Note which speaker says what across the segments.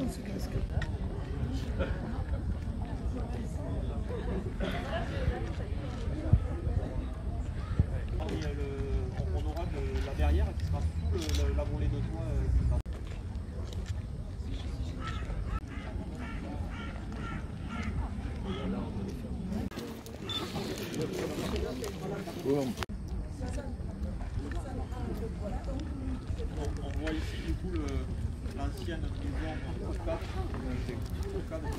Speaker 1: On aura la verrière qui sera sous la volée de toit du bas. On voit ici du coup l'ancienne maison au cadre.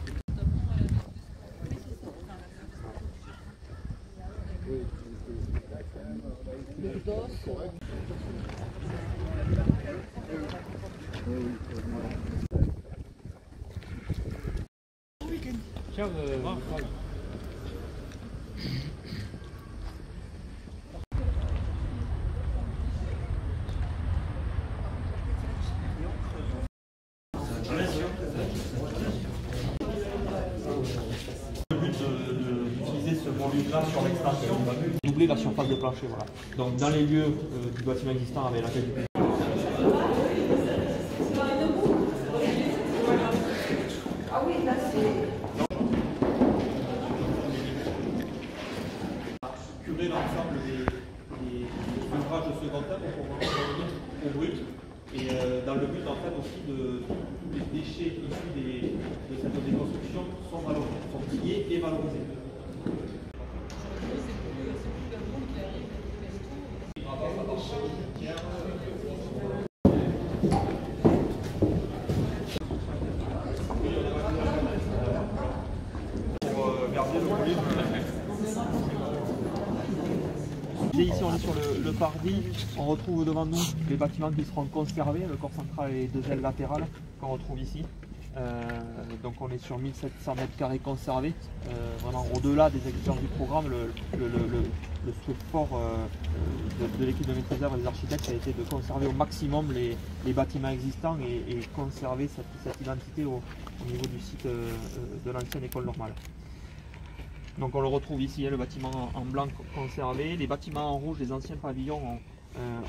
Speaker 1: Ciao, Le but d'utiliser ce volume-là sur l'extension, doubler la surface de plancher. Voilà. Donc dans les lieux du bâtiment existant avec laquelle curer l'ensemble des ouvrages de second œuvre pour revenir au brut. Et dans le but en fait aussi de tous les déchets issus de cette déconstruction sont valorisés, sont triés et valorisés. Pour garder le volume. Ici on est sur le parvis, on retrouve devant nous les bâtiments qui seront conservés, le corps central et les deux ailes latérales qu'on retrouve ici. Donc on est sur 1700 m² conservés, vraiment au-delà des exigences du programme. Le souhait fort de l'équipe de maîtrise d'œuvre et des architectes a été de conserver au maximum les bâtiments existants et conserver cette identité au niveau du site de l'ancienne école normale. Donc on le retrouve ici, le bâtiment en blanc conservé. Les bâtiments en rouge, les anciens pavillons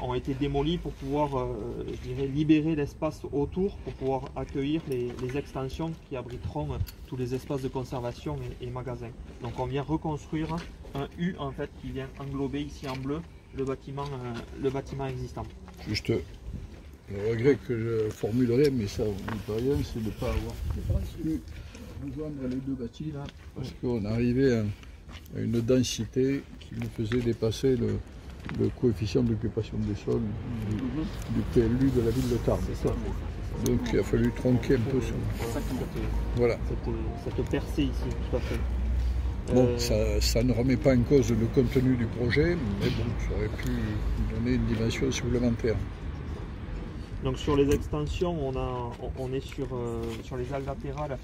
Speaker 1: ont été démolis pour pouvoir je dirais, libérer l'espace autour pour pouvoir accueillir les extensions qui abriteront tous les espaces de conservation et magasins. Donc on vient reconstruire un U en fait qui vient englober ici en bleu le bâtiment existant. Juste
Speaker 2: le regret que je formulerai, mais ça on n'y peut rien, c'est de ne pas avoir pu rejoindre les deux bâtis là, parce qu'on arrivait à une densité qui nous faisait dépasser le coefficient d'occupation des sols du PLU de la ville de Tarbes. Donc il a fallu tronquer un peu sur. Voilà.
Speaker 1: Cette percée ici, tout à fait.
Speaker 2: Bon, ça ne remet pas en cause le contenu du projet, mais bon, ça aurait pu donner une dimension supplémentaire.
Speaker 1: Donc sur les extensions, on est sur les ailes latérales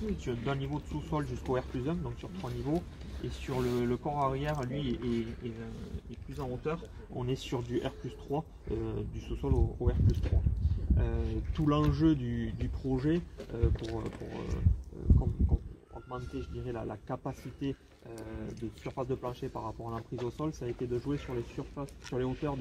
Speaker 1: d'un niveau de sous-sol jusqu'au R+1, donc sur 3 niveaux. Et sur le corps arrière, lui, est plus en hauteur. On est sur du R+3, du sous-sol au R+3. Tout l'enjeu du projet pour augmenter, je dirais, la capacité de surface de plancher par rapport à l'emprise au sol, ça a été de jouer sur les hauteurs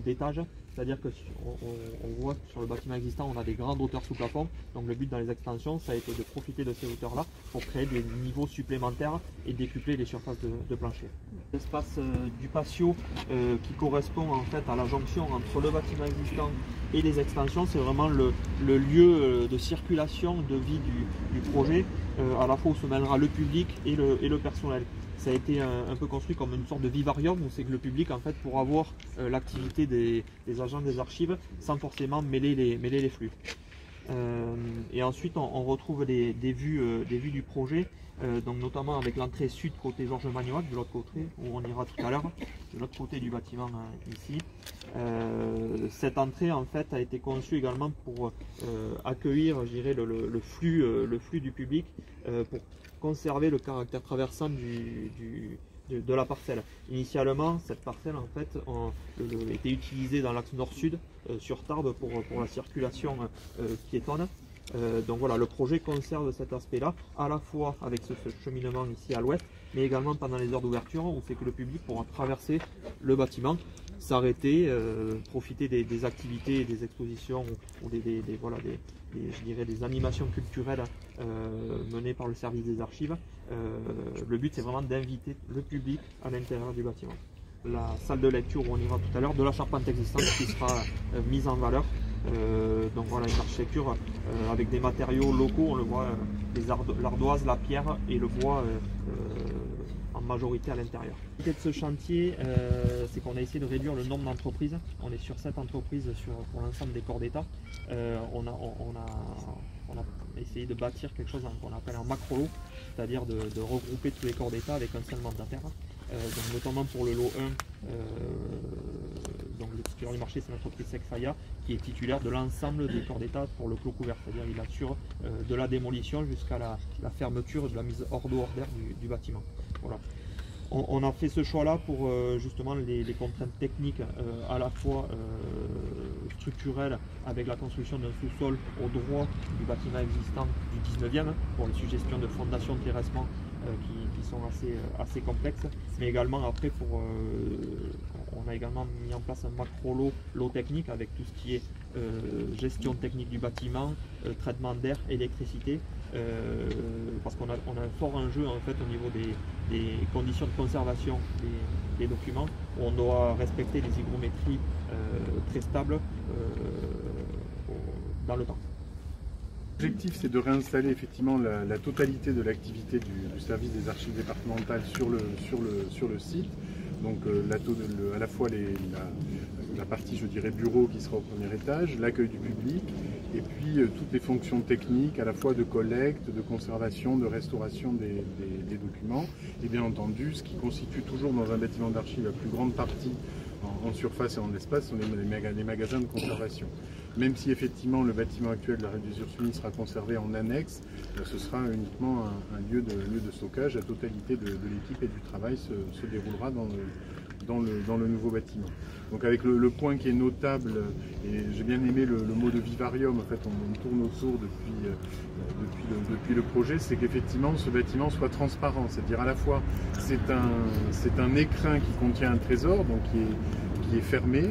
Speaker 1: d'étage, c'est-à-dire que on voit que sur le bâtiment existant on a des grandes hauteurs sous plafond, donc le but dans les extensions ça a été de profiter de ces hauteurs là pour créer des niveaux supplémentaires et décupler les surfaces de plancher. L'espace du patio qui correspond en fait à la jonction entre le bâtiment existant et les extensions, c'est vraiment le lieu de circulation, de vie du projet, à la fois où se mêlera le public et le personnel. Ça a été un peu construit comme une sorte de vivarium où c'est que le public en fait pourra voir l'activité des agents des archives sans forcément mêler les flux. Et ensuite on retrouve des vues du projet, donc notamment avec l'entrée sud côté Georges Magnoac, de l'autre côté où on ira tout à l'heure, de l'autre côté du bâtiment ici. Cette entrée en fait a été conçue également pour accueillir, je dirais, le flux du public, pour conserver le caractère traversant de la parcelle. Initialement, cette parcelle en fait était utilisée dans l'axe nord-sud sur Tarbes pour la circulation piétonne. Donc voilà, le projet conserve cet aspect-là, à la fois avec ce cheminement ici à l'ouest, mais également pendant les heures d'ouverture, où c'est que le public pourra traverser le bâtiment, s'arrêter, profiter des activités et des expositions ou je dirais des animations culturelles menées par le service des archives. Le but, c'est vraiment d'inviter le public à l'intérieur du bâtiment. La salle de lecture où on ira tout à l'heure, de la charpente existante qui sera mise en valeur. Donc voilà, une architecture avec des matériaux locaux, on le voit, l'ardoise, la pierre et le bois en majorité à l'intérieur. L'idée de ce chantier, c'est qu'on a essayé de réduire le nombre d'entreprises. On est sur 7 entreprises pour l'ensemble des corps d'État. On a essayé de bâtir quelque chose qu'on appelle un macro-lot, c'est-à-dire de regrouper tous les corps d'État avec un seul mandataire. Donc notamment pour le lot 1, donc le titulaire du marché, c'est l'entreprise Sexaya, qui est titulaire de l'ensemble des corps d'État pour le clos couvert, c'est-à-dire il assure de la démolition jusqu'à la fermeture et de la mise hors d'eau, hors d'air du bâtiment. Voilà. On a fait ce choix-là pour justement les contraintes techniques à la fois structurelles avec la construction d'un sous-sol au droit du bâtiment existant du 19e pour les suggestions de fondation de terrassement qui sont assez complexes, mais également après on a également mis en place un macro-lot technique avec tout ce qui est gestion technique du bâtiment, traitement d'air, électricité, parce qu'on a un fort enjeu en fait au niveau des conditions de conservation des documents, où on doit respecter des hygrométries très stables dans le temps.
Speaker 3: L'objectif, c'est de réinstaller effectivement la totalité de l'activité du service des archives départementales sur le site. Donc à la fois la partie, je dirais, bureau qui sera au premier étage, l'accueil du public, et puis toutes les fonctions techniques, à la fois de collecte, de conservation, de restauration des documents, et bien entendu, ce qui constitue toujours dans un bâtiment d'archives la plus grande partie en surface et en espace sont les magasins de conservation. Même si effectivement le bâtiment actuel de la rue des Ursulines sera conservé en annexe, ce sera uniquement un lieu de stockage. La totalité de l'équipe et du travail se déroulera dans le nouveau bâtiment. Donc avec le point qui est notable, et j'ai bien aimé le mot de vivarium, en fait on tourne autour depuis le projet, c'est qu'effectivement ce bâtiment soit transparent, c'est-à-dire à la fois c'est un écrin qui contient un trésor, donc qui est fermé,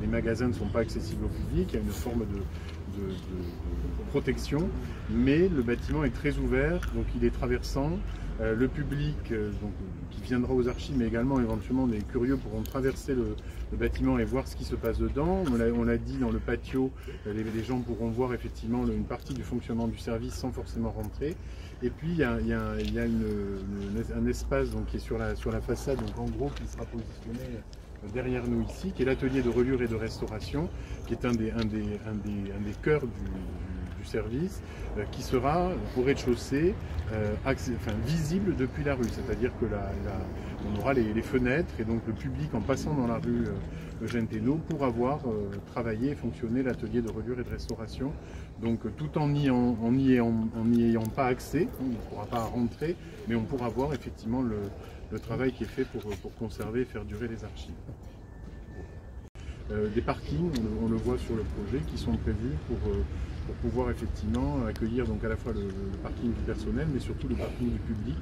Speaker 3: les magasins ne sont pas accessibles au public, il y a une forme de protection, mais le bâtiment est très ouvert, donc il est traversant. Le public qui viendra aux archives, mais également éventuellement des curieux pourront traverser le bâtiment et voir ce qui se passe dedans. On l'a dit, dans le patio, les gens pourront voir effectivement une partie du fonctionnement du service sans forcément rentrer. Et puis il y a un espace donc, qui est sur la façade, donc en gros qui sera positionné derrière nous ici, qui est l'atelier de reliure et de restauration, qui est un des cœurs du service, qui sera au rez-de-chaussée, visible depuis la rue, c'est-à-dire que on aura les fenêtres et donc le public en passant dans la rue Eugène Thénault pourra voir travailler et fonctionner l'atelier de reliure et de restauration. Donc tout en n'y ayant pas accès, on ne pourra pas rentrer, mais on pourra voir effectivement le travail qui est fait pour conserver et faire durer les archives. Des parkings, on le voit sur le projet, qui sont prévus pour pouvoir effectivement accueillir donc à la fois le parking du personnel, mais surtout le parking du public.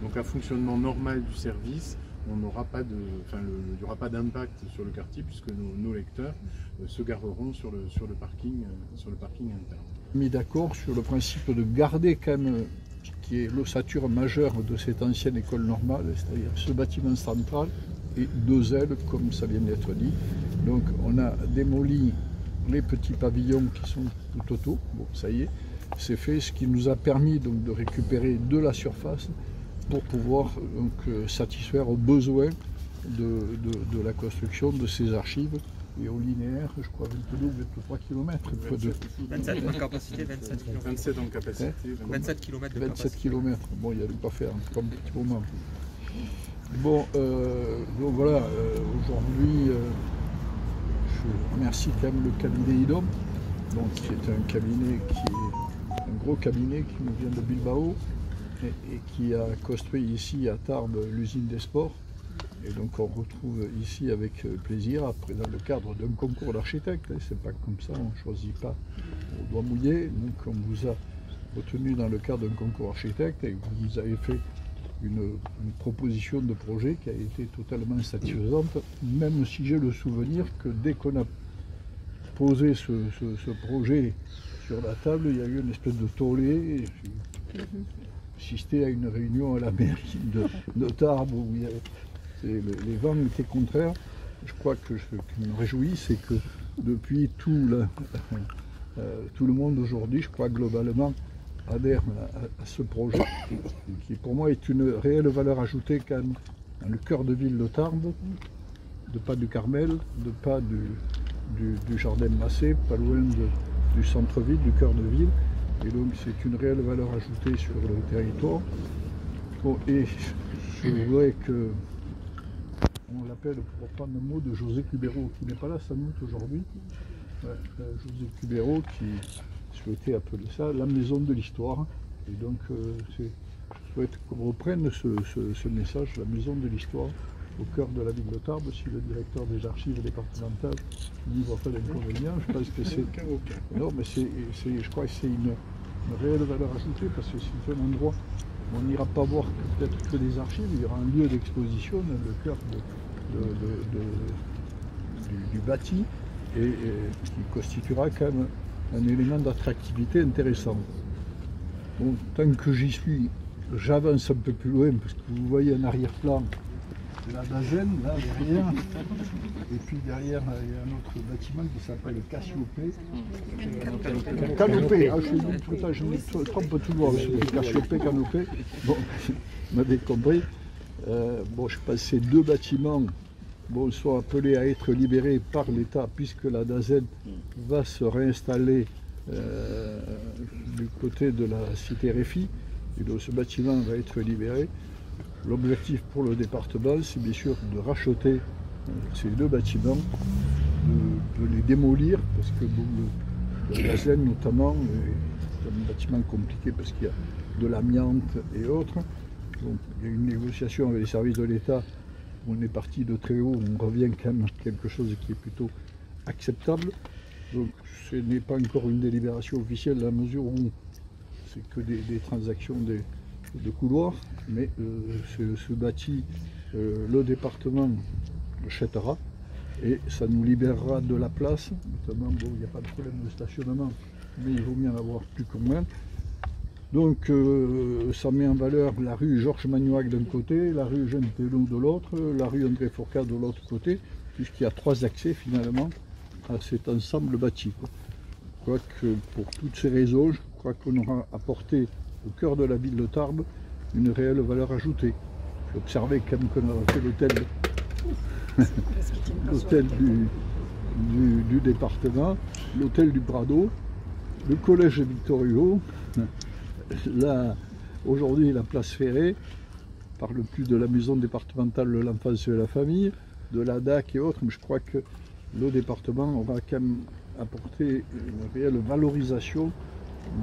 Speaker 3: Donc un fonctionnement normal du service, il n'y aura pas d'impact sur le quartier puisque nos lecteurs se gareront sur le parking interne.
Speaker 2: Mis d'accord sur le principe de garder quand même qui est l'ossature majeure de cette ancienne école normale, c'est-à-dire ce bâtiment central et 2 ailes, comme ça vient d'être dit. Donc on a démoli les petits pavillons qui sont tout autour, bon ça y est, c'est fait, ce qui nous a permis donc de récupérer de la surface pour pouvoir donc, satisfaire aux besoins de la construction de ces archives. Et au linéaire, je crois 22 ou 23 km.
Speaker 1: 27 en capacité, 27 km.
Speaker 3: 27 en capacité.
Speaker 1: 27 km de
Speaker 2: 27
Speaker 1: capacité.
Speaker 2: km, bon, il y a de quoi faire, comme un petit moment. Bon, donc voilà, aujourd'hui, je remercie quand même le cabinet IDOM, donc, qui est un cabinet un gros cabinet qui nous vient de Bilbao et qui a construit ici à Tarbes l'usine des sports. Et donc on retrouve ici avec plaisir, après dans le cadre d'un concours d'architectes, hein, c'est pas comme ça, on ne choisit pas au doigt mouillé. Donc on vous a retenu dans le cadre d'un concours architecte et vous nous avez fait une proposition de projet qui a été totalement satisfaisante, même si j'ai le souvenir que dès qu'on a posé ce projet sur la table, il y a eu une espèce de tollé. J'ai assisté à une réunion à la mairie de Tarbes où les vents étaient contraires. Je crois que ce qui me réjouit, c'est que depuis tout le monde aujourd'hui, je crois globalement, adhère à ce projet, qui pour moi est une réelle valeur ajoutée quand même dans le cœur de ville de Tarbes, de pas du Carmel, de pas du Jardin Massé, pas loin du centre-ville, du cœur de ville. Et donc c'est une réelle valeur ajoutée sur le territoire. Bon, et je voudrais que on l'appelle, pour reprendre le mot de José Cubero, qui n'est pas là sans doute aujourd'hui. José Cubero qui souhaitait appeler ça la maison de l'histoire. Et donc je souhaite qu'on reprenne ce message, la maison de l'histoire, au cœur de la ville de Tarbes. Si le directeur des archives départementales n'y voit pas d'inconvénient, je pense que c'est... Non, mais je crois que c'est une réelle valeur ajoutée, parce que c'est un endroit où on n'ira pas voir peut-être que des archives, il y aura un lieu d'exposition dans le cœur du bâti, et qui constituera quand même un élément d'attractivité intéressant. Bon, tant que j'y suis, j'avance un peu plus loin, parce que vous voyez un arrière-plan, la Dazen, là derrière, et puis derrière il y a un autre bâtiment qui s'appelle Cassiopée. Canopée, je me trompe toujours, Cassiopée, Canopée. Bon, vous m'avez compris. Bon, je pense que ces deux bâtiments sont appelés à être libérés par l'État, puisque la Dazen va se réinstaller du côté de la cité Réfi, et donc ce bâtiment va être libéré. L'objectif pour le département, c'est bien sûr de racheter ces deux bâtiments, de les démolir, parce que le Dazen notamment est un bâtiment compliqué parce qu'il y a de l'amiante et autres. Donc il y a une négociation avec les services de l'État, on est parti de très haut, on revient quand même à quelque chose qui est plutôt acceptable. Donc ce n'est pas encore une délibération officielle, dans la mesure où c'est que des transactions de couloirs, mais ce bâti, le département l'achètera et ça nous libérera de la place, notamment, bon, il n'y a pas de problème de stationnement, mais il vaut mieux en avoir plus que moins. Donc ça met en valeur la rue Georges Magnoac d'un côté, la rue Eugène Tellon de l'autre, la rue André Fourcade de l'autre côté, puisqu'il y a trois accès finalement à cet ensemble bâti. Je crois que pour toutes ces raisons, je crois qu'on aura apporté au cœur de la ville de Tarbes une réelle valeur ajoutée. J'ai observé quand même qu'on a fait l'hôtel du département, l'hôtel du Prado, le collège Victor Hugo, aujourd'hui la place Ferré, on parle plus de la maison départementale de l'enfance et de la famille, de la DAC et autres, mais je crois que le département aura quand même apporté une réelle valorisation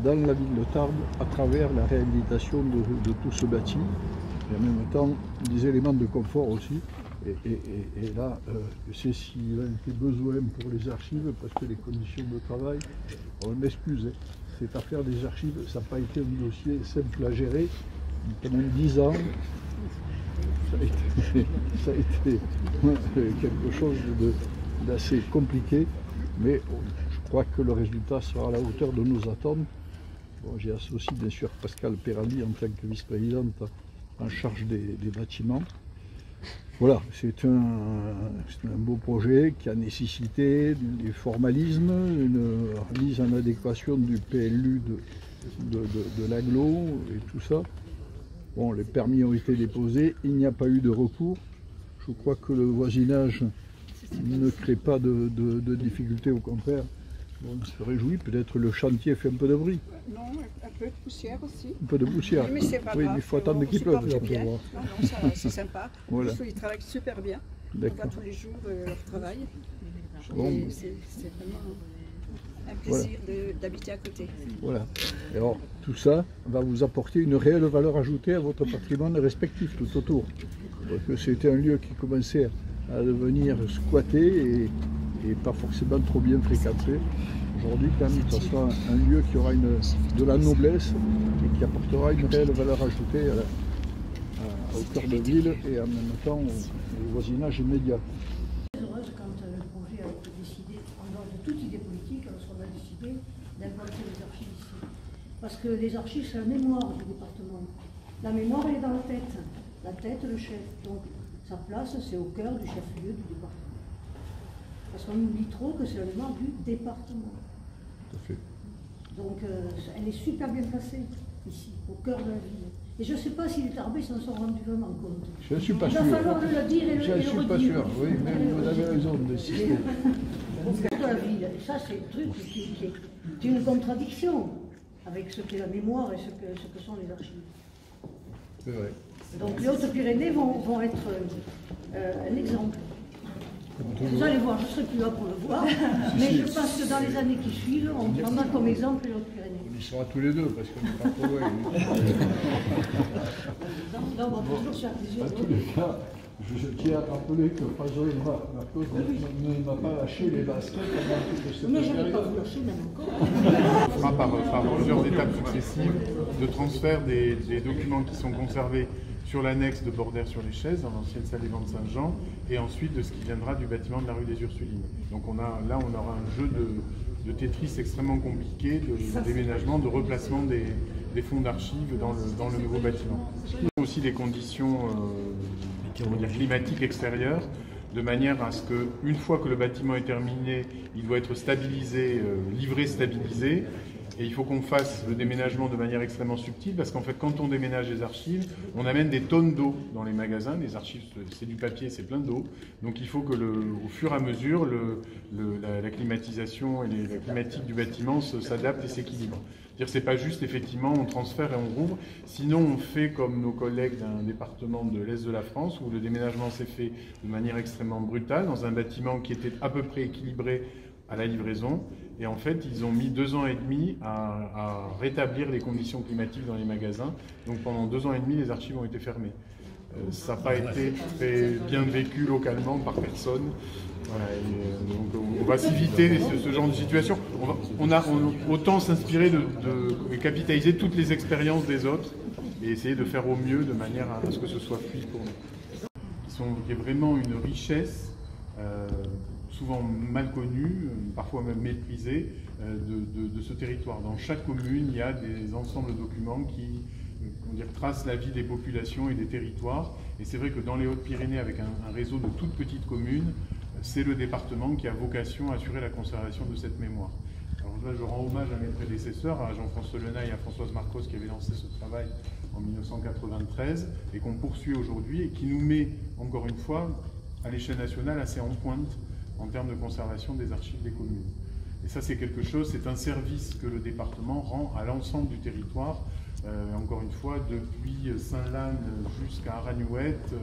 Speaker 2: dans la ville de Tarbes à travers la réhabilitation de tout ce bâti, et en même temps des éléments de confort aussi. Et là, c'est s'il a été besoin pour les archives, parce que les conditions de travail, on m'excuse, cette affaire des archives, ça n'a pas été un dossier simple à gérer. Pendant 10 ans, ça a été quelque chose d'assez compliqué, mais je crois que le résultat sera à la hauteur de nos attentes. Bon, j'ai associé bien sûr Pascal Perrani en tant que vice-présidente en charge des bâtiments. Voilà, c'est un beau projet qui a nécessité du formalisme, une mise en adéquation du PLU de l'agglo et tout ça. Bon, les permis ont été déposés, il n'y a pas eu de recours. Je crois que le voisinage ne crée pas de difficultés, au contraire. On se réjouit, peut-être le chantier fait un peu de bruit.
Speaker 4: Non, un peu de poussière aussi.
Speaker 2: Un peu de poussière.
Speaker 4: Oui, mais c'est pas grave.
Speaker 2: Il faut attendre qu'il pleuve.
Speaker 4: Non, c'est sympa.
Speaker 2: Voilà.
Speaker 4: Ils travaillent super bien. On voit tous les jours leur travail.
Speaker 2: Bon.
Speaker 4: C'est vraiment un plaisir d'habiter à côté.
Speaker 2: Voilà. Et alors, tout ça va vous apporter une réelle valeur ajoutée à votre patrimoine respectif tout autour. parce que c'était un lieu qui commençait à devenir squatté et pas forcément trop bien fréquenté. Aujourd'hui, quand même, ça sera un lieu qui aura de la noblesse et qui apportera une réelle valeur ajoutée au cœur de ville et en même temps au voisinage immédiat.
Speaker 5: Je suis heureuse quand le projet a été décidé, en dehors de toute idée politique, lorsqu'on a décidé d'implanter les archives ici. Parce que les archives, c'est la mémoire du département. La mémoire, elle est dans la tête. La tête, le chef. Donc, sa place, c'est au cœur du chef-lieu du département. Parce qu'on oublie trop que c'est la mémoire du département.
Speaker 2: Tout à fait.
Speaker 5: Donc, elle est super bien placée, ici, au cœur de la ville. Et je ne sais pas si les Tarbais s'en sont rendus vraiment compte.
Speaker 2: Je ne suis pas sûr.
Speaker 5: Il va falloir le dire et le redire.
Speaker 2: Je ne suis pas sûr, oui, mais vous avez raison d'insister.
Speaker 5: Au cœur de la ville. Et ça, c'est un truc qui est une contradiction avec ce qu'est la mémoire et ce que sont les archives.
Speaker 2: C'est vrai.
Speaker 5: Donc les Hautes-Pyrénées vont être un exemple. Vous allez voir, je ne serai plus là pour le voir, mais je pense que dans les années qui suivent, on prendra comme exemple les Hautes-Pyrénées.
Speaker 2: On y sera tous les deux, parce qu'on n'est pas trop loin.
Speaker 5: Là, on va toujours se faire plaisir.
Speaker 2: En tous les cas, je tiens à rappeler que François Marcos ne m'a pas lâché les baskets pendant toute cette
Speaker 5: Mais je ne vais
Speaker 2: période.
Speaker 5: pas vous lâcher même encore.
Speaker 3: On fera par plusieurs étapes successives de transfert des documents qui sont conservés sur l'annexe de Bordère-sur-les-Chaises, dans l'ancienne salle des ventes Saint-Jean, et ensuite de ce qui viendra du bâtiment de la rue des Ursulines. Donc là, on aura un jeu de Tetris extrêmement compliqué, de déménagement, de replacement des fonds d'archives dans le nouveau bâtiment. Il y a aussi des conditions climatiques extérieures, de manière à ce qu'une fois que le bâtiment est terminé, il doit être stabilisé, livré stabilisé. Et il faut qu'on fasse le déménagement de manière extrêmement subtile, parce qu'en fait, quand on déménage les archives, on amène des tonnes d'eau dans les magasins. Les archives, c'est du papier, c'est plein d'eau. Donc il faut que, au fur et à mesure, la climatisation et la climatique du bâtiment s'adaptent et s'équilibrent. C'est-à-dire, c'est pas juste, effectivement, on transfère et on rouvre. Sinon, on fait comme nos collègues d'un département de l'Est de la France, où le déménagement s'est fait de manière extrêmement brutale, dans un bâtiment qui était à peu près équilibré à la livraison. Et en fait, ils ont mis 2 ans et demi à rétablir les conditions climatiques dans les magasins. Donc pendant 2 ans et demi, les archives ont été fermées. Ça n'a pas été très bien vécu localement par personne. Voilà, donc on va s'éviter ce genre de situation. On a autant s'inspirer de capitaliser toutes les expériences des autres et essayer de faire au mieux de manière à ce que ce soit fluide pour nous. Il y a vraiment une richesse souvent mal connue, parfois même méprisée, de ce territoire. Dans chaque commune, il y a des ensembles de documents qui tracent la vie des populations et des territoires. Et c'est vrai que dans les Hautes-Pyrénées, avec un réseau de toutes petites communes, c'est le département qui a vocation à assurer la conservation de cette mémoire. Alors là, je rends hommage à mes prédécesseurs, à Jean-François Lenaille et à Françoise Marcos, qui avaient lancé ce travail en 1993 et qu'on poursuit aujourd'hui et qui nous met, encore une fois, à l'échelle nationale assez en pointe en termes de conservation des archives des communes. Et ça, c'est quelque chose, c'est un service que le département rend à l'ensemble du territoire, encore une fois, depuis Saint-Lanne jusqu'à Aragnouette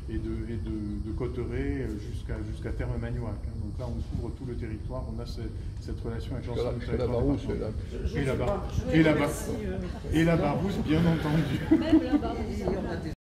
Speaker 3: et de Cotteret jusqu'à Terme-Magnoac. Donc là, on couvre tout le territoire, on a cette relation avec l'ensemble du territoire. Et la Barousse, bien entendu.
Speaker 4: Même la Barousse.